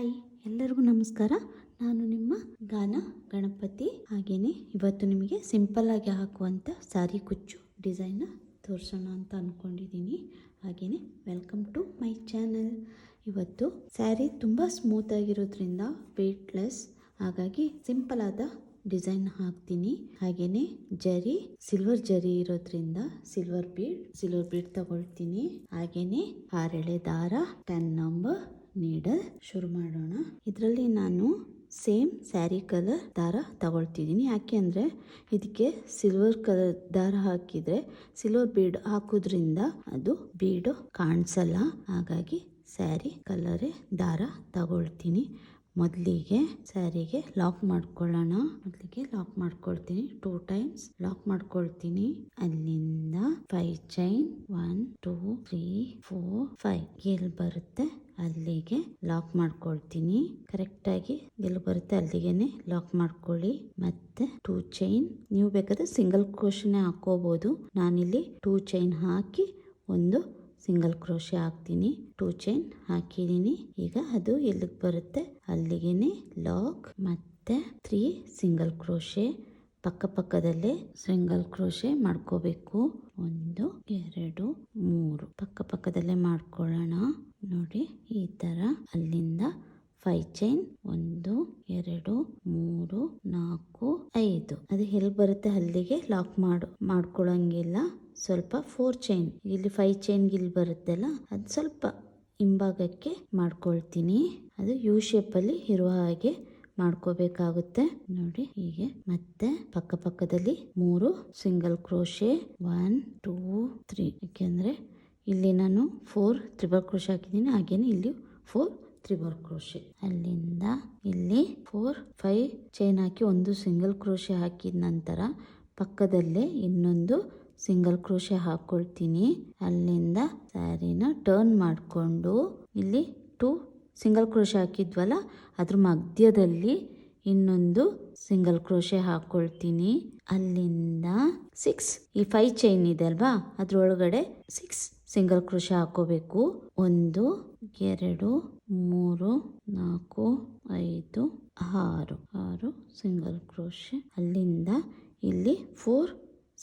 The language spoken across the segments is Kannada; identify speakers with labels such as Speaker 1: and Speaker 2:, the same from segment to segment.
Speaker 1: ಹಾಯ್, ಎಲ್ಲರಿಗೂ ನಮಸ್ಕಾರ. ನಾನು ನಿಮ್ಮ ಗಾನ ಗಣಪತಿ. ಹಾಗೆಯೇ ಇವತ್ತು ನಿಮಗೆ ಸಿಂಪಲ್ ಆಗಿ ಹಾಕುವಂಥ ಸಾರಿ ಕುಚ್ಚು ಡಿಸೈನ್ನ ತೋರಿಸೋಣ ಅಂತ ಅಂದ್ಕೊಂಡಿದ್ದೀನಿ. ಹಾಗೆಯೇ ವೆಲ್ಕಮ್ ಟು ಮೈ ಚಾನಲ್. ಇವತ್ತು ಸ್ಯಾರಿ ತುಂಬ ಸ್ಮೂತ್ ಆಗಿರೋದ್ರಿಂದ ವೆಯ್ಟ್ಲೆಸ್, ಹಾಗಾಗಿ ಸಿಂಪಲ್ ಆದ ಡಿಸೈನ್ ಹಾಕ್ತೀನಿ. ಹಾಗೆಯೇ ಸಿಲ್ವರ್ ಜರಿ ಇರೋದ್ರಿಂದ ಸಿಲ್ವರ್ ಬೀಡ್ ತಗೊಳ್ತೀನಿ. ಹಾಗೆಯೇ 6 ಎಳೆ ದಾರ, 10 ನಂಬರ್ ನೀಡಲ್. ಶುರು ಮಾಡೋಣ. ಇದರಲ್ಲಿ ನಾನು ಸೇಮ್ ಸ್ಯಾರಿ ಕಲರ್ ದಾರ ತಗೊಳ್ತಿದ್ದೀನಿ. ಯಾಕೆ ಅಂದರೆ ಇದಕ್ಕೆ ಸಿಲ್ವರ್ ಕಲರ್ ದಾರ ಹಾಕಿದರೆ ಸಿಲ್ವರ್ ಬೀಡ್ ಹಾಕೋದ್ರಿಂದ ಅದು ಬೀಡು ಕಾಣಿಸಲ್ಲ. ಹಾಗಾಗಿ ಸ್ಯಾರಿ ಕಲರೇ ದಾರ ತಗೊಳ್ತೀನಿ. ಮೊದಲಿಗೆ ಸ್ಯಾರಿಗೆ ಲಾಕ್ ಮಾಡ್ಕೊಳ್ಳೋಣ. ಲಾಕ್ ಮಾಡ್ಕೊಳ್ತೀನಿ. 2 ಟೈಮ್ಸ್ ಲಾಕ್ ಮಾಡ್ಕೊಳ್ತೀನಿ. ಅಲ್ಲಿಂದ 5 ಚೈನ್ 1 2 3 4 5 ಎಲ್ಲಿ ಬರುತ್ತೆ ಅಲ್ಲಿಗೆ ಲಾಕ್ ಮಾಡ್ಕೊಳ್ತೀನಿ. ಕರೆಕ್ಟಾಗಿ ಎಲ್ಲಿ ಬರುತ್ತೆ ಅಲ್ಲಿಗೆನೆ ಲಾಕ್ ಮಾಡ್ಕೊಳ್ಳಿ. ಮತ್ತೆ 2 ಚೈನ್, ನೀವು ಬೇಕಾದ್ರೆ ಸಿಂಗಲ್ ಕ್ರೋಶನೇ ಹಾಕೋಬಹುದು. ನಾನಿಲ್ಲಿ 2 ಚೈನ್ ಹಾಕಿ ಒಂದು ಸಿಂಗಲ್ ಕ್ರೋಶೆ ಹಾಕ್ತೀನಿ. 2 ಚೈನ್ ಹಾಕಿದ್ದೀನಿ. ಈಗ ಅದು ಎಲ್ಲಿಗೆ ಬರುತ್ತೆ ಅಲ್ಲಿಗೆನೆ ಲಾಕ್. ಮತ್ತೆ 3 ಸಿಂಗಲ್ ಕ್ರೋಶೆ ಪಕ್ಕದಲ್ಲೇ ಸಿಂಗಲ್ ಕ್ರೋಶೆ ಮಾಡ್ಕೋಬೇಕು. 1 2 3 ಪಕ್ಕದಲ್ಲೇ ಮಾಡ್ಕೊಳ್ಳೋಣ. ನೋಡಿ ಈ ತರ. ಅಲ್ಲಿಂದ 5 ಚೈನ್ 1 2 3 4 5 ಅದು ಎಲ್ಲಿ ಬರುತ್ತೆ ಅಲ್ಲಿಗೆ ಲಾಕ್ ಮಾಡ್ಕೊಳ್ಳಂಗಿಲ್ಲ. ಸ್ವಲ್ಪ 4 ಚೈನ್ ಇಲ್ಲಿ 5 ಚೈನ್ ಇಲ್ಲಿ ಬರುತ್ತಲ್ಲ, ಅದು ಸ್ವಲ್ಪ ಹಿಂಭಾಗಕ್ಕೆ ಮಾಡ್ಕೊಳ್ತೀನಿ. ಅದು ಯು ಶೇಪಲ್ಲಿ ಇರುವ ಹಾಗೆ ಮಾಡ್ಕೋಬೇಕಾಗುತ್ತೆ. ನೋಡಿ ಹೀಗೆ. ಮತ್ತೆ ಪಕ್ಕದಲ್ಲಿ 3 ಸಿಂಗಲ್ ಕ್ರೋಶೆ 1 2 3. ಯಾಕೆಂದ್ರೆ ಇಲ್ಲಿ ನಾನು 4 ತ್ರಿಬಲ್ ಕ್ರೋಶೆ ಹಾಕಿದ್ದೀನಿ. ಹಾಗೇನೆ ಇಲ್ಲಿ 4 ತ್ರಿಬಲ್ ಕ್ರೋಶೆ. ಅಲ್ಲಿಂದ ಇಲ್ಲಿ 4 5 ಚೈನ್ ಹಾಕಿ ಒಂದು ಸಿಂಗಲ್ ಕ್ರೋಶೆ ಹಾಕಿದ ನಂತರ ಪಕ್ಕದಲ್ಲೇ ಇನ್ನೊಂದು ಸಿಂಗಲ್ ಕ್ರೋಶೆ ಹಾಕೊಳ್ತೀನಿ. ಅಲ್ಲಿಂದ ಸ್ಯಾರಿನ ಟರ್ನ್ ಮಾಡಿಕೊಂಡು ಇಲ್ಲಿ 2 ಸಿಂಗಲ್ ಕ್ರೋಶೆ ಹಾಕಿದ್ವಲ್ಲ ಅದ್ರ ಮಧ್ಯದಲ್ಲಿ ಇನ್ನೊಂದು ಸಿಂಗಲ್ ಕ್ರೋಶೆ ಹಾಕೊಳ್ತೀನಿ. ಅಲ್ಲಿಂದ 6 ಈ 5 ಚೈನ್ ಇದೆ ಅಲ್ವಾ, ಅದ್ರೊಳಗಡೆ 6 ಸಿಂಗಲ್ ಕ್ರೋಶೆ ಹಾಕೋಬೇಕು. 1 2 3 4 5 6 ಸಿಂಗಲ್ ಕ್ರೋಶೆ. ಅಲ್ಲಿಂದ ಇಲ್ಲಿ 4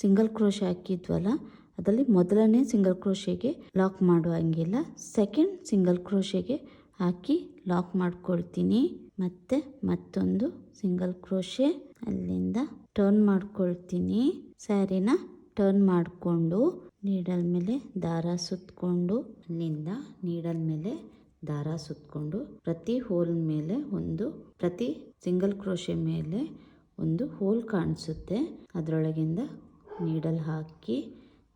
Speaker 1: ಸಿಂಗಲ್ ಕ್ರೋಶೆ ಹಾಕಿದ್ವಲ್ಲ ಅದರಲ್ಲಿ ಮೊದಲನೇ ಸಿಂಗಲ್ ಕ್ರೋಶೆಗೆ ಲಾಕ್ ಮಾಡುವಂಗಿಲ್ಲ, ಸೆಕೆಂಡ್ ಸಿಂಗಲ್ ಕ್ರೋಶೆಗೆ ಹಾಕಿ ಲಾಕ್ ಮಾಡ್ಕೊಳ್ತೀನಿ. ಮತ್ತೆ ಮತ್ತೊಂದು ಸಿಂಗಲ್ ಕ್ರೋಶೆ. ಅಲ್ಲಿಂದ ಟರ್ನ್ ಮಾಡ್ಕೊಳ್ತೀನಿ. ಸ್ಯಾರಿನ ಟರ್ನ್ ಮಾಡಿಕೊಂಡು ನೀಡಲ್ ಮೇಲೆ ದಾರ ಸುತ್ತಕೊಂಡು, ಅಲ್ಲಿಂದ ನೀಡಲ್ ಮೇಲೆ ದಾರ ಸುತ್ತಕೊಂಡು ಪ್ರತಿ ಹೋಲ್ ಮೇಲೆ ಪ್ರತಿ ಸಿಂಗಲ್ ಕ್ರೋಶೆ ಮೇಲೆ ಒಂದು ಹೋಲ್ ಕಾಣಿಸುತ್ತೆ. ಅದರೊಳಗಿಂದ ನೀಡಲ್ ಹಾಕಿ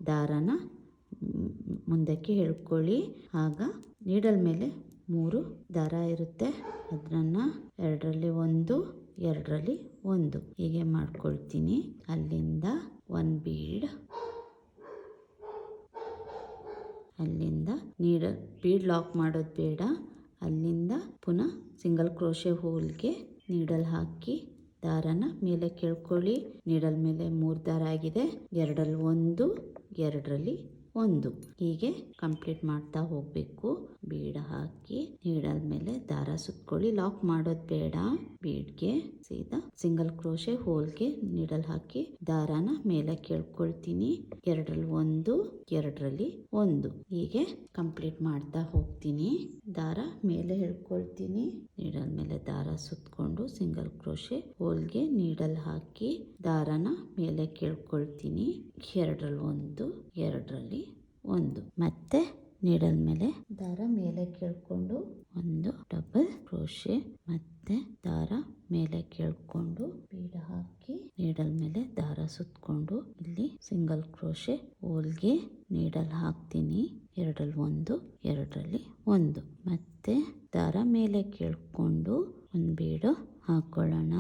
Speaker 1: ದಾರನ ಮುಂದಕ್ಕೆ ಎಳ್ಕೊಳ್ಳಿ. ಆಗ ನೀಡಲ್ ಮೇಲೆ 3 ದಾರ ಇರುತ್ತೆ, ಅದನ್ನು 2ರಲ್ಲಿ 1 2ರಲ್ಲಿ 1 ಹೀಗೆ ಮಾಡ್ಕೊಳ್ತೀನಿ. ಅಲ್ಲಿಂದ 1 ಬೀಡ್, ಅಲ್ಲಿಂದ ಬೀಡ್ ಲಾಕ್ ಮಾಡೋದು ಬೇಡ. ಅಲ್ಲಿಂದ ಪುನಃ ಸಿಂಗಲ್ ಕ್ರೋಶೆ ಹೋಲ್ಗೆ ನೀಡಲ್ ಹಾಕಿ ದಾರನ ಮೇಲೆ ಕೇಳ್ಕೊಳ್ಳಿ. ನೀಡಲ್ ಮೇಲೆ 3 ದಾರ ಆಗಿದೆ. 2ರಲ್ಲಿ 1 2ರಲ್ಲಿ 1 ಹೀಗೆ ಕಂಪ್ಲೀಟ್ ಮಾಡ್ತಾ ಹೋಗಬೇಕು. ಬೀಡ್ ಹಾಕಿ ನೀಡಲ್ ಮೇಲೆ ದಾರ ಸುತ್ಕೊಳ್ಳಿ. ಲಾಕ್ ಮಾಡೋದು ಬೇಡ. ಬೀಡ್ಗೆ ಸೀದಾ ಸಿಂಗಲ್ ಕ್ರೋಶೆ ಹೋಲ್ಗೆ ನೀಡಲ್ ಹಾಕಿ ದಾರನ ಮೇಲೆ ಕೇಳ್ಕೊಳ್ತೀನಿ. 2ರಲ್ಲಿ 1 2ರಲ್ಲಿ 1 ಹೀಗೆ ಕಂಪ್ಲೀಟ್ ಮಾಡ್ತಾ ಹೋಗ್ತೀನಿ. ದಾರ ಮೇಲೆ ಎಳ್ಕೊಳ್ತೀನಿ. ನೀಡಲ್ ಮೇಲೆ ದಾರ ಸುತ್ಕೊಂಡು ಸಿಂಗಲ್ ಕ್ರೋಶೆ ಹೋಲ್ಗೆ ನೀಡಲ್ ಹಾಕಿ ದಾರನ ಮೇಲೆ ಕೇಳ್ಕೊಳ್ತೀನಿ. 2ರಲ್ಲಿ 1 2ರಲ್ಲಿ 1 ಮತ್ತೆ ನೀಡಲ್ ಮೇಲೆ ದಾರ ಮೇಲೆ ಕೇಳ್ಕೊಂಡು ಒಂದು ಡಬಲ್ ಕ್ರೋಶೆ, ಮತ್ತೆ ದಾರ ಮೇಲೆ ಕೇಳ್ಕೊಂಡು ಬೀಡ ಹಾಕಿ ನೀಡಲ್ ಮೇಲೆ ದಾರ ಸುತ್ಕೊಂಡು ಇಲ್ಲಿ ಸಿಂಗಲ್ ಕ್ರೋಶೆ ಹೋಲ್ಗೆ ನೀಡಲ್ ಹಾಕ್ತೀನಿ. 2ರಲ್ಲಿ 1 2ರಲ್ಲಿ 1 ಮತ್ತೆ ದಾರ ಮೇಲೆ ಕೇಳ್ಕೊಂಡು ಒಂದು ಬೀಡು ಹಾಕೊಳ್ಳೋಣ.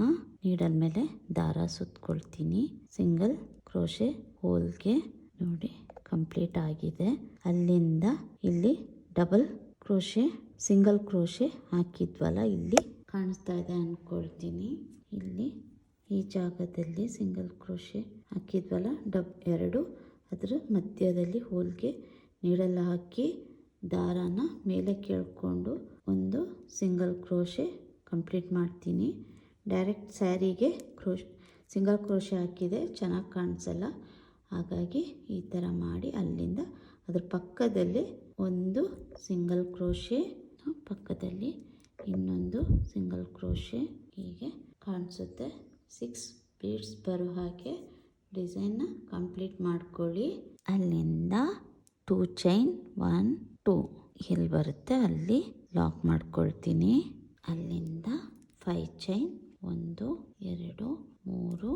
Speaker 1: ನೀಡಲ್ ಮೇಲೆ ದಾರ ಸುತ್ಕೊಳ್ತೀನಿ. ಸಿಂಗಲ್ ಕ್ರೋಶೆ ಹೋಲ್ಗೆ ನೋಡಿ ಕಂಪ್ಲೀಟ್ ಆಗಿದೆ. ಅಲ್ಲಿಂದ ಇಲ್ಲಿ ಡಬಲ್ ಕ್ರೋಶೆ ಸಿಂಗಲ್ ಕ್ರೋಶೆ ಹಾಕಿದ್ವಲ್ಲ, ಇಲ್ಲಿ ಕಾಣಿಸ್ತಾ ಇದೆ ಅಂದ್ಕೊಳ್ತೀನಿ. ಇಲ್ಲಿ ಈ ಜಾಗದಲ್ಲಿ ಸಿಂಗಲ್ ಕ್ರೋಶೆ ಹಾಕಿದ್ವಲ್ಲ 2 ಅದರ ಮಧ್ಯದಲ್ಲಿ ಹೋಲ್ಗೆ ನೀಡಲ್ ಹಾಕಿ ದಾರಾನ ಮೇಲೆ ಕೇಳ್ಕೊಂಡು ಒಂದು ಸಿಂಗಲ್ ಕ್ರೋಶೆ ಕಂಪ್ಲೀಟ್ ಮಾಡ್ತೀನಿ. ಡೈರೆಕ್ಟ್ ಸ್ಯಾರಿಗೆ ಸಿಂಗಲ್ ಕ್ರೋಶೆ ಹಾಕಿದೆ ಚೆನ್ನಾಗಿ ಕಾಣಿಸಲ್ಲ, ಹಾಗಾಗಿ ಈ ಥರ ಮಾಡಿ ಅಲ್ಲಿಂದ ಅದ್ರ ಪಕ್ಕದಲ್ಲಿ ಒಂದು ಸಿಂಗಲ್ ಕ್ರೋಶೆ, ಪಕ್ಕದಲ್ಲಿ ಇನ್ನೊಂದು ಸಿಂಗಲ್ ಕ್ರೋಶೆ, ಹೀಗೆ ಕಾಣಿಸುತ್ತೆ. 6 ಬೀಡ್ಸ್ ಬರೋ ಹಾಗೆ ಡಿಸೈನ್ನ ಕಂಪ್ಲೀಟ್ ಮಾಡ್ಕೊಳ್ಳಿ. ಅಲ್ಲಿಂದ 2 ಚೈನ್ 1 2 ಎಲ್ಲಿ ಬರುತ್ತೆ ಅಲ್ಲಿ ಲಾಕ್ ಮಾಡ್ಕೊಳ್ತೀನಿ. ಅಲ್ಲಿಂದ 5 ಚೈನ್ 1 2 3 4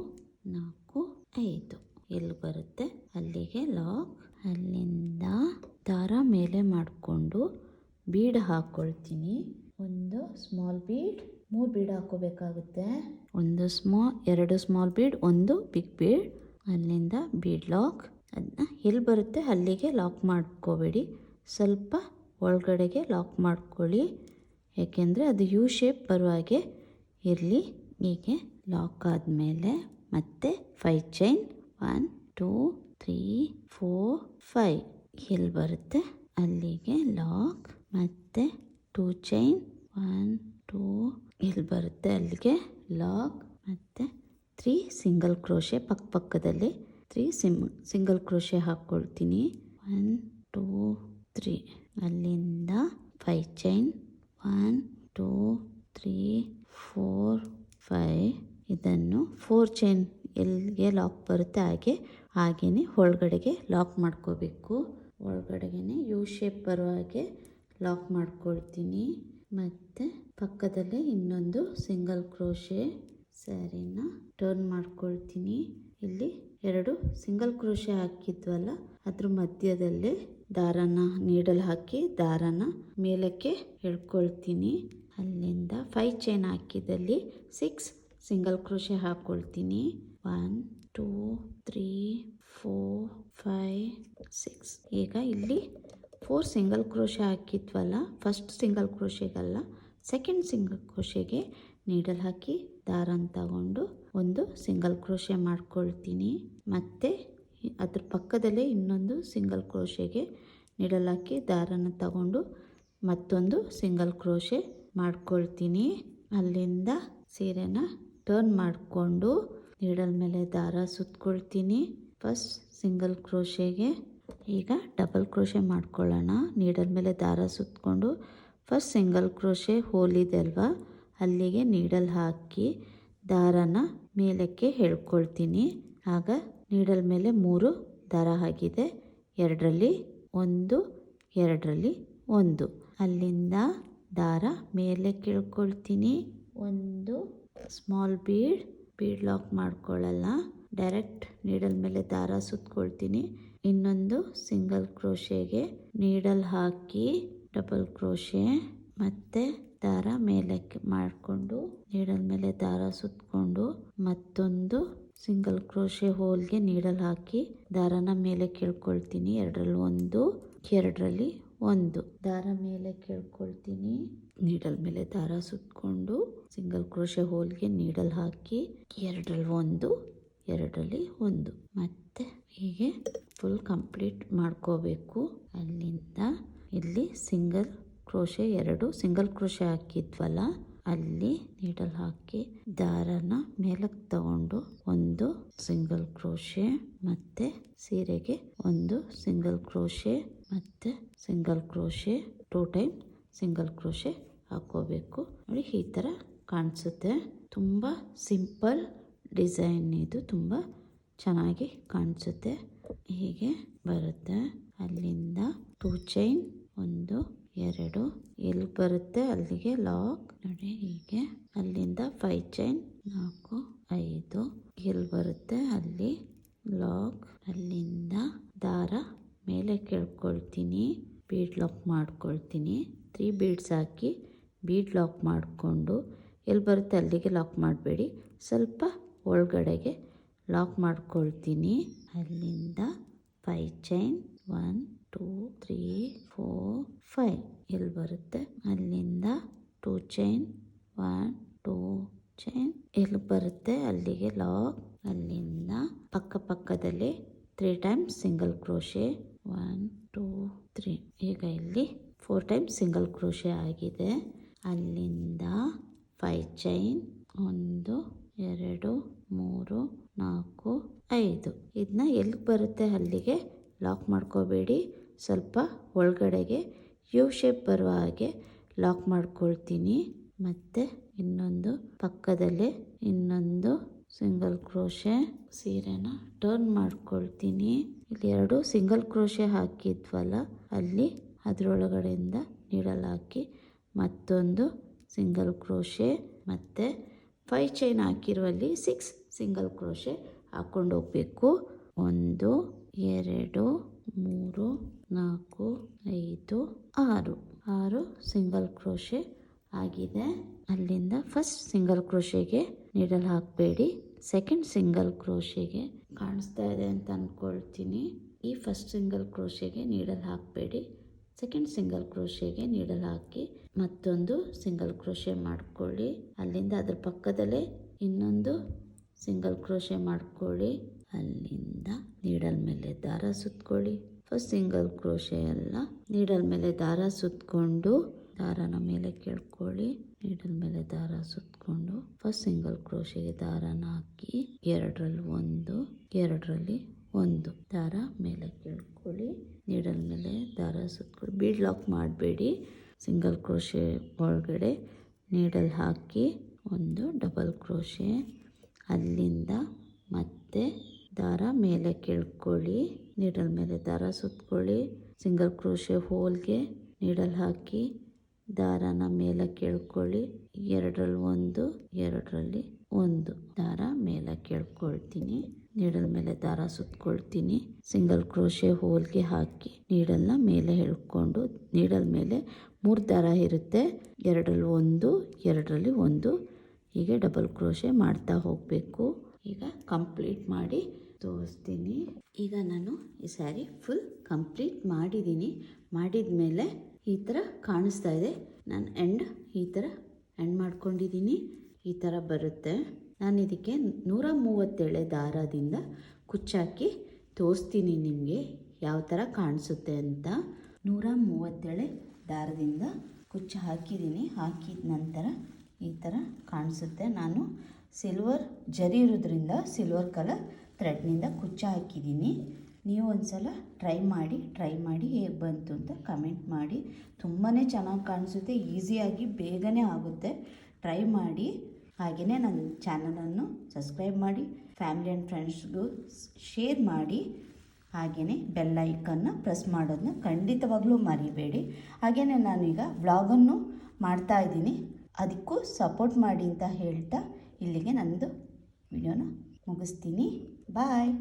Speaker 1: 5 ಎಲ್ಲಿ ಬರುತ್ತೆ ಅಲ್ಲಿಗೆ ಲಾಕ್. ಅಲ್ಲಿಂದ ದಾರ ಮೇಲೆ ಮಾಡಿಕೊಂಡು ಬೀಡ್ ಹಾಕ್ಕೊಳ್ತೀನಿ. ಒಂದು ಸ್ಮಾಲ್ ಬೀಡ್, 3 ಬೀಡ್ ಹಾಕೋಬೇಕಾಗುತ್ತೆ. 2 ಸ್ಮಾಲ್ ಬೀಡ್, 1 ಬಿಗ್ ಬೀಡ್. ಅಲ್ಲಿಂದ ಬೀಡ್ ಲಾಕ್. ಅದನ್ನ ಎಲ್ಲಿ ಬರುತ್ತೆ ಅಲ್ಲಿಗೆ ಲಾಕ್ ಮಾಡ್ಕೋಬೇಡಿ, ಸ್ವಲ್ಪ ಒಳಗಡೆಗೆ ಲಾಕ್ ಮಾಡ್ಕೊಳ್ಳಿ, ಏಕೆಂದರೆ ಅದು ಯು ಶೇಪ್ ಬರುವ ಹಾಗೆ ಇರಲಿ. ಹೀಗೆ ಲಾಕ್ ಆದಮೇಲೆ ಮತ್ತೆ 5 ಚೈನ್ 1 2 3 4 5 ಎಲ್ಲಿ ಬರುತ್ತೆ ಅಲ್ಲಿಗೆ ಲಾಕ್. ಮತ್ತು 2 ಚೈನ್ 1 2 ಎಲ್ಲಿ ಬರುತ್ತೆ ಅಲ್ಲಿಗೆ ಲಾಕ್. ಮತ್ತು 3 ಸಿಂಗಲ್ ಕ್ರೋಶೆ ಪಕ್ಕದಲ್ಲಿ 3 ಸಿಂಗಲ್ ಕ್ರೋಶೆ ಹಾಕ್ಕೊಳ್ತೀನಿ. 1 2 3 ಅಲ್ಲಿಂದ 5 ಚೈನ್ 1 2 3 4 5 ಇದನ್ನು 4 ಚೈನ್ ಎಲ್ಲಿಗೆ ಲಾಕ್ ಬರುತ್ತೆ ಹಾಗೆಯೇ ಒಳಗಡೆಗೆ ಲಾಕ್ ಮಾಡ್ಕೋಬೇಕು. ಒಳಗಡೆಗೆ ಯು ಶೇಪ್ ಬರೋ ಹಾಗೆ ಲಾಕ್ ಮಾಡ್ಕೊಳ್ತೀನಿ. ಮತ್ತು ಪಕ್ಕದಲ್ಲೇ ಇನ್ನೊಂದು ಸಿಂಗಲ್ ಕ್ರೋಶೆ ಸ್ಯಾರಿನ ಟರ್ನ್ ಮಾಡ್ಕೊಳ್ತೀನಿ. ಇಲ್ಲಿ 2 ಸಿಂಗಲ್ ಕ್ರೋಶೆ ಹಾಕಿದ್ವಲ್ಲ ಅದ್ರ ಮಧ್ಯದಲ್ಲೇ ದಾರನ ನೀಡಲ್ ಹಾಕಿ ದಾರನ ಮೇಲಕ್ಕೆ ಎಳ್ಕೊಳ್ತೀನಿ. ಅಲ್ಲಿಂದ 5 ಚೈನ್ ಹಾಕಿದಲ್ಲಿ 6 ಸಿಂಗಲ್ ಕ್ರೋಶೆ ಹಾಕ್ಕೊಳ್ತೀನಿ. 1 2 3 4 5 6 ಈಗ ಇಲ್ಲಿ 4 ಸಿಂಗಲ್ ಕ್ರೋಶೆ ಹಾಕಿದ್ವಲ್ಲ, ಫಸ್ಟ್ ಸಿಂಗಲ್ ಕ್ರೋಶೆಗಲ್ಲ ಸೆಕೆಂಡ್ ಸಿಂಗಲ್ ಕ್ರೋಶೆಗೆ ನೀಡಲ್ ಹಾಕಿ ದಾರನ ತಗೊಂಡು ಒಂದು ಸಿಂಗಲ್ ಕ್ರೋಶೆ ಮಾಡ್ಕೊಳ್ತೀನಿ. ಮತ್ತು ಅದ್ರ ಪಕ್ಕದಲ್ಲೇ ಇನ್ನೊಂದು ಸಿಂಗಲ್ ಕ್ರೋಶೆಗೆ ನೀಡಲ್ ಹಾಕಿ ದಾರನ ತಗೊಂಡು ಮತ್ತೊಂದು ಸಿಂಗಲ್ ಕ್ರೋಶೆ ಮಾಡ್ಕೊಳ್ತೀನಿ. ಅಲ್ಲಿಂದ ಸೀರೆನ ಟರ್ನ್ ಮಾಡಿಕೊಂಡು ನೀಡಲ್ ಮೇಲೆ ದಾರ ಸುತ್ಕೊಳ್ತೀನಿ. ಫಸ್ಟ್ ಸಿಂಗಲ್ ಕ್ರೋಶೆಗೆ ಈಗ ಡಬಲ್ ಕ್ರೋಶೆ ಮಾಡ್ಕೊಳ್ಳೋಣ. ನೀಡಲ್ ಮೇಲೆ ದಾರ ಸುತ್ತಕೊಂಡು ಫಸ್ಟ್ ಸಿಂಗಲ್ ಕ್ರೋಶೆ ಹೋಲ್ ಇದೆ ಅಲ್ವಾ ಅಲ್ಲಿಗೆ ನೀಡಲ್ ಹಾಕಿ ದಾರನ ಮೇಲಕ್ಕೆ ಎಳ್ಕೊಳ್ತೀನಿ. ಆಗ ನೀಡಲ್ ಮೇಲೆ 3 ದಾರ ಆಗಿದೆ, 2ರಲ್ಲಿ 1 2ರಲ್ಲಿ 1. ಅಲ್ಲಿಂದ ದಾರ ಮೇಲೆ ಎಳ್ಕೊಳ್ತೀನಿ. ಒಂದು ಸ್ಮಾಲ್ ಬೀಡ್ ಲಾಕ್ ಮಾಡ್ಕೊಳ್ಳಲ್ಲ, ಡೈರೆಕ್ಟ್ ನೀಡಲ್ ಮೇಲೆ ದಾರ ಸುತ್ಕೊಳ್ತೀನಿ. ಇನ್ನೊಂದು ಸಿಂಗಲ್ ಕ್ರೋಶೆಗೆ ನೀಡಲ್ ಹಾಕಿ ಡಬಲ್ ಕ್ರೋಶೆ ಮತ್ತೆ ದಾರ ಮೇಲಕ್ಕೆ ಮಾಡಿಕೊಂಡು ನೀಡಲ್ ಮೇಲೆ ದಾರ ಸುತ್ತಕೊಂಡು ಮತ್ತೊಂದು ಸಿಂಗಲ್ ಕ್ರೋಶೆ ಹೋಲ್ಗೆ ನೀಡಲ್ ಹಾಕಿ ದಾರನ ಮೇಲೆ ಕೇಳ್ಕೊಳ್ತೀನಿ. 2ರಲ್ಲಿ 1 2ರಲ್ಲಿ 1 ದಾರ ಮೇಲೆ ಕೇಳ್ಕೊಳ್ತೀನಿ. ನೀಡಲ್ ಮೇಲೆ ದಾರ ಸುತ್ತಕೊಂಡು ಸಿಂಗಲ್ ಕ್ರೋಶೆ ಹೋಲ್ಗೆ ನೀಡಲ್ ಹಾಕಿ 2ರಲ್ಲಿ 1 2ರಲ್ಲಿ 1 ಮತ್ತೆ ಹೀಗೆ ಫುಲ್ ಕಂಪ್ಲೀಟ್ ಮಾಡ್ಕೋಬೇಕು. ಅಲ್ಲಿಂದ ಇಲ್ಲಿ ಸಿಂಗಲ್ ಕ್ರೋಶೆ 2 ಸಿಂಗಲ್ ಕ್ರೋಶೆ ಹಾಕಿದ್ವಲ್ಲ ಅಲ್ಲಿ ನೀಡಲ್ ಹಾಕಿ ದಾರನ ಮೇಲಕ್ಕೆ ತಗೊಂಡು ಒಂದು ಸಿಂಗಲ್ ಕ್ರೋಶೆ ಮತ್ತೆ ಸೀರೆಗೆ ಒಂದು ಸಿಂಗಲ್ ಕ್ರೋಶೆ ಮತ್ತೆ single crochet 2 time single crochet ಹಾಕೋಬೇಕು. ನೋಡಿ ಈ ಥರ ಕಾಣಿಸುತ್ತೆ. ತುಂಬ ಸಿಂಪಲ್ ಡಿಸೈನ್ ಇದು, ತುಂಬ ಚೆನ್ನಾಗಿ ಕಾಣಿಸುತ್ತೆ. ಹೀಗೆ ಬರುತ್ತೆ. ಅಲ್ಲಿಂದ 2 ಚೈನ್ 1 2 ಎಲ್ಲಿ ಬರುತ್ತೆ ಅಲ್ಲಿಗೆ ಲಾಕ್. ನೋಡಿ ಹೀಗೆ ಅಲ್ಲಿಂದ 5 ಚೈನ್ 4 5 ಎಲ್ಲಿ ಬರುತ್ತೆ ಅಲ್ಲಿ ಲಾಕ್. ಅಲ್ಲಿಂದ ದಾರ ಮೇಲೆ ಕೇಳ್ಕೊಳ್ತೀನಿ, ಬೀಡ್ ಲಾಕ್ ಮಾಡ್ಕೊಳ್ತೀನಿ. 3 ಬೀಡ್ಸ್ ಹಾಕಿ ಬೀಡ್ ಲಾಕ್ ಮಾಡಿಕೊಂಡು ಎಲ್ಲಿ ಬರುತ್ತೆ ಅಲ್ಲಿಗೆ ಲಾಕ್ ಮಾಡಬೇಡಿ, ಸ್ವಲ್ಪ ಒಳಗಡೆಗೆ ಲಾಕ್ ಮಾಡ್ಕೊಳ್ತೀನಿ. ಅಲ್ಲಿಂದ 5 ಚೈನ್ 1 2 3 4 5 ಎಲ್ಲಿ ಬರುತ್ತೆ ಅಲ್ಲಿಂದ 2 ಚೈನ್ 1 2 ಚೈನ್ ಎಲ್ಲಿ ಬರುತ್ತೆ ಅಲ್ಲಿಗೆ ಲಾಕ್. ಅಲ್ಲಿಂದ ಪಕ್ಕದಲ್ಲಿ 3 ಟೈಮ್ಸ್ ಸಿಂಗಲ್ ಕ್ರೋಶೆ 1 2 3. ಈಗ ಇಲ್ಲಿ 4 ಟೈಮ್ಸ್ ಸಿಂಗಲ್ ಕ್ರೋಶೆ ಆಗಿದೆ. ಅಲ್ಲಿಂದ 5 ಚೈನ್ 1 2 3 4 5. ಇದನ್ನ ಎಲ್ಲಿಗೆ ಬರುತ್ತೆ ಅಲ್ಲಿಗೆ ಲಾಕ್ ಮಾಡ್ಕೋಬೇಡಿ. ಸ್ವಲ್ಪ ಒಳಗಡೆಗೆ ಯು ಶೇಪ್ ಬರುವ ಹಾಗೆ ಲಾಕ್ ಮಾಡ್ಕೊಳ್ತೀನಿ. ಮತ್ತೆ ಇನ್ನೊಂದು ಪಕ್ಕದಲ್ಲೇ ಇನ್ನೊಂದು ಸಿಂಗಲ್ ಕ್ರೋಶೆ ಸೀರೆನ ಟರ್ನ್ ಮಾಡ್ಕೊಳ್ತೀನಿ. ಇಲ್ಲಿ 2 ಸಿಂಗಲ್ ಕ್ರೋಶೆ ಹಾಕಿದ್ವಲ್ಲ, ಅಲ್ಲಿ ಅದರೊಳಗಡೆಯಿಂದ ನೀಡಲ್ ಹಾಕಿ ಮತ್ತೊಂದು ಸಿಂಗಲ್ ಕ್ರೋಶೆ, ಮತ್ತು 5 ಚೈನ್ ಹಾಕಿರುವಲ್ಲಿ 6 ಸಿಂಗಲ್ ಕ್ರೋಶೆ ಹಾಕೊಂಡು ಹೋಗಬೇಕು. 1 2 3 4 5 6 ಸಿಂಗಲ್ ಕ್ರೋಶೆ ಆಗಿದೆ. ಅಲ್ಲಿಂದ ಫಸ್ಟ್ ಸಿಂಗಲ್ ಕ್ರೋಶೆಗೆ ನೀಡಲ್ ಹಾಕಬೇಡಿ. ಸೆಕೆಂಡ್ ಸಿಂಗಲ್ ಕ್ರೋಶೆಗೆ ಕಾಣಿಸ್ತಾ ಇದೆ ಅಂತ ಅಂದ್ಕೊಳ್ತೀನಿ. ಈ ಫಸ್ಟ್ ಸಿಂಗಲ್ ಕ್ರೋಶೆಗೆ ನೀಡಲ್ ಹಾಕಬೇಡಿ. ಸೆಕೆಂಡ್ ಸಿಂಗಲ್ ಕ್ರೋಶೆಗೆ ನೀಡಲ್ ಹಾಕಿ ಮತ್ತೊಂದು ಸಿಂಗಲ್ ಕ್ರೋಶೆ ಮಾಡ್ಕೊಳ್ಳಿ. ಅಲ್ಲಿಂದ ಅದ್ರ ಪಕ್ಕದಲ್ಲೇ ಇನ್ನೊಂದು ಸಿಂಗಲ್ ಕ್ರೋಶೆ ಮಾಡ್ಕೊಳ್ಳಿ. ಅಲ್ಲಿಂದ ನೀಡಲ್ ಮೇಲೆ ದಾರ ಸುತ್ಕೊಳ್ಳಿ. ಫಸ್ಟ್ ಸಿಂಗಲ್ ಕ್ರೋಶೆ ಎಲ್ಲ ನೀಡಲ್ ಮೇಲೆ ದಾರ ಸುತ್ಕೊಂಡು ದಾರನ ಮೇಲೆ ಕೇಳ್ಕೊಳ್ಳಿ. ನೀಡಲ್ ಮೇಲೆ ದಾರ ಸುತ್ಕೊಂಡು ಫಸ್ಟ್ ಸಿಂಗಲ್ ಕ್ರೋಶೆಗೆ ದಾರನ ಹಾಕಿ 2ರಲ್ಲಿ 1 2ರಲ್ಲಿ 1 ದಾರ ಮೇಲೆ ಕೇಳ್ಕೊಳ್ಳಿ. ನೀಡಲ್ ಮೇಲೆ ದಾರ ಸುತ್ಕೊಳ್ಳಿ. ಬೀಡ್ ಲಾಕ್ ಮಾಡಬೇಡಿ. ಸಿಂಗಲ್ ಕ್ರೋಶೆ ಒಳಗಡೆ ನೀಡಲ್ ಹಾಕಿ ಒಂದು ಡಬಲ್ ಕ್ರೋಶೆ, ಅಲ್ಲಿಂದ ಮತ್ತೆ ದಾರ ಮೇಲೆ ಕೇಳ್ಕೊಳ್ಳಿ. ನೀಡಲ್ ಮೇಲೆ ದಾರ ಸುತ್ಕೊಳ್ಳಿ. ಸಿಂಗಲ್ ಕ್ರೋಶೆ ಹೋಲ್ಗೆ ನೀಡಲ್ ಹಾಕಿ ದಾರನ ಮೇಲೆ ಕೇಳ್ಕೊಳ್ಳಿ. 2ರಲ್ಲಿ 1 2ರಲ್ಲಿ 1 ದಾರ ಮೇಲೆ ಕೇಳ್ಕೊಳ್ತೀನಿ. ನೀಡಲ್ ಮೇಲೆ ದಾರ ಸುತ್ಕೊಳ್ತೀನಿ. ಸಿಂಗಲ್ ಕ್ರೋಶೆ ಹೋಲ್ಗೆ ಹಾಕಿ ನೀಡಲ್ನ ಮೇಲೆ ಎಳ್ಕೊಂಡು ನೀಡಲ್ ಮೇಲೆ 3 ದಾರ ಇರುತ್ತೆ. 2ರಲ್ಲಿ 1 2ರಲ್ಲಿ 1 ಹೀಗೆ ಡಬಲ್ ಕ್ರೋಶೆ ಮಾಡ್ತಾ ಹೋಗಬೇಕು. ಈಗ ಕಂಪ್ಲೀಟ್ ಮಾಡಿ ತೋರಿಸ್ತೀನಿ. ಈಗ ನಾನು ಈ ಸ್ಯಾರಿ ಫುಲ್ ಕಂಪ್ಲೀಟ್ ಮಾಡಿದ್ದೀನಿ. ಮಾಡಿದ ಮೇಲೆ ಈ ಥರ ಕಾಣಿಸ್ತಾ ಇದೆ. ನಾನು ಈ ಥರ ಎಂಡ್ ಮಾಡ್ಕೊಂಡಿದ್ದೀನಿ. ಈ ಥರ ಬರುತ್ತೆ. ನಾನು ಇದಕ್ಕೆ 137 ದಾರದಿಂದ ಕುಚ್ಚಾಕಿ ತೋರಿಸ್ತೀನಿ ನಿಮಗೆ ಯಾವ ಥರ ಕಾಣಿಸುತ್ತೆ ಅಂತ. 137 ದಾರದಿಂದ ಕುಚ್ಚು ಹಾಕಿದ್ದೀನಿ. ಹಾಕಿದ ನಂತರ ಈ ಥರ ಕಾಣಿಸುತ್ತೆ. ನಾನು ಸಿಲ್ವರ್ ಜರಿ ಇರೋದ್ರಿಂದ ಸಿಲ್ವರ್ ಕಲರ್ ಥ್ರೆಡ್ನಿಂದ ಕುಚ್ಚು ಹಾಕಿದ್ದೀನಿ. ನೀವು ಒಂದ್ಸಲ ಟ್ರೈ ಮಾಡಿ ಹೇಗೆ ಬಂತು ಅಂತ ಕಮೆಂಟ್ ಮಾಡಿ. ತುಂಬಾ ಚೆನ್ನಾಗಿ ಕಾಣಿಸುತ್ತೆ. ಈಸಿಯಾಗಿ ಬೇಗನೆ ಆಗುತ್ತೆ. ಟ್ರೈ ಮಾಡಿ. ಹಾಗೆಯೇ ನನ್ನ ಚಾನಲನ್ನು ಸಬ್ಸ್ಕ್ರೈಬ್ ಮಾಡಿ, ಫ್ಯಾಮಿಲಿ ಆ್ಯಂಡ್ ಫ್ರೆಂಡ್ಸ್ಗೂ ಶೇರ್ ಮಾಡಿ. ಹಾಗೆಯೇ ಬೆಲ್ ಐಕನ್ನ ಪ್ರೆಸ್ ಮಾಡೋದನ್ನ ಖಂಡಿತವಾಗ್ಲೂ ಮರಿಬೇಡಿ. ಹಾಗೆಯೇ ನಾನೀಗ ವ್ಲಾಗನ್ನು ಮಾಡ್ತಾಯಿದ್ದೀನಿ. ಅದಕ್ಕೂ ಸಪೋರ್ಟ್ ಮಾಡಿ ಅಂತ ಹೇಳ್ತಾ ಇಲ್ಲಿಗೆ ನನ್ನದು ವಿಡಿಯೋನ ಮುಗಿಸ್ತೀನಿ. ಬಾಯ್.